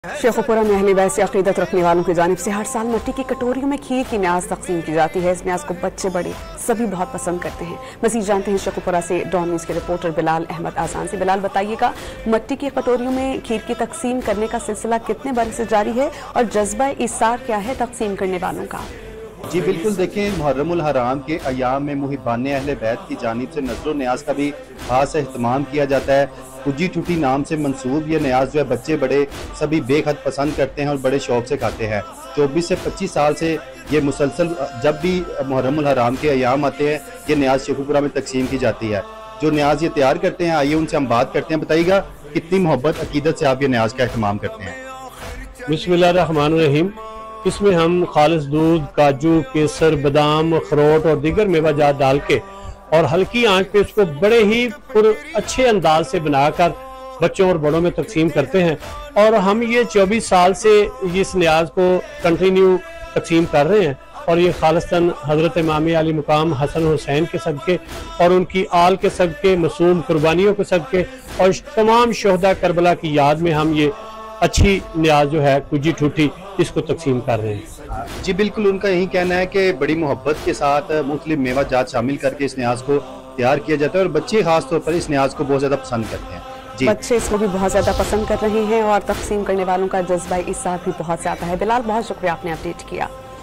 शेखुपुरा में अहले बैत से अकीदत रखने वालों की जानिब से हर साल मिट्टी की कटोरियों में खीर की न्याज तकसीम की जाती है। इस न्याज को बच्चे बड़े सभी बहुत पसंद करते हैं। मज़ीद जानते हैं शेखुपुरा से डॉन न्यूज़ के रिपोर्टर बिलाल अहमद आसान से। बिलाल, बताइएगा, मिट्टी की कटोरियों में खीर की तकसीम करने का सिलसिला कितने बरस से जारी है और जज्बा इसार क्या है तकसीम करने वालों का? जी बिल्कुल, देखें, मुहर्रमुल हराम के अयाम में मुहिब्बाने अहले बैत की जानिब से नज़र न्याज का भी खास एहतमाम किया जाता है। कुजी ठुटी नाम से मंसूब ये न्याज जो है बच्चे बड़े सभी बेहद पसंद करते हैं और बड़े शौक से खाते हैं। 24 से 25 साल से ये मुसलसल जब भी मुहर्रमुल हराम के अयाम आते हैं ये न्याज शेखुपुरा में तकसीम की जाती है। जो न्याज ये तैयार करते हैं, आइए उनसे हम बात करते हैं। बताइएगा, कितनी मोहब्बत अकीदत से आप ये न्याज का एहतमाम करते हैं? बिस्मिल्लाहिर्रहमानिर्रहीम। इसमें हम खालिस दूध, काजू, केसर, बादाम, अखरोट और दीगर मेवाजात डाल के और हल्की आंच पे उसको बड़े ही अच्छे अंदाज से बनाकर बच्चों और बड़ों में तकसीम करते हैं। और हम ये 24 साल से इस न्याज को कंटिन्यू तकसीम कर रहे हैं और ये खालिस्तन हज़रत इमाम अली मुकाम हसन हुसैन के सदक़े और उनकी आल के सदक़े, मासूम कुर्बानियों के सदक़े और तमाम शोहदा करबला की याद में हम ये अच्छी न्याज जो है कुजी ठूठी इसको तकसीम कर रहे हैं। जी बिल्कुल, उनका यही कहना है कि बड़ी मोहब्बत के साथ मुख्तलिफ मेवा जात शामिल करके इस न्याज को तैयार किया जाता है और बच्चे खास तौर पर इस न्याज को बहुत ज़्यादा पसंद करते हैं। जी, बच्चे इसको भी बहुत ज़्यादा पसंद कर रहे हैं और तकसीम करने वालों का जज्बा इसार भी बहुत ज़्यादा है। बिलाल, बहुत शुक्रिया, आपने अपडेट किया।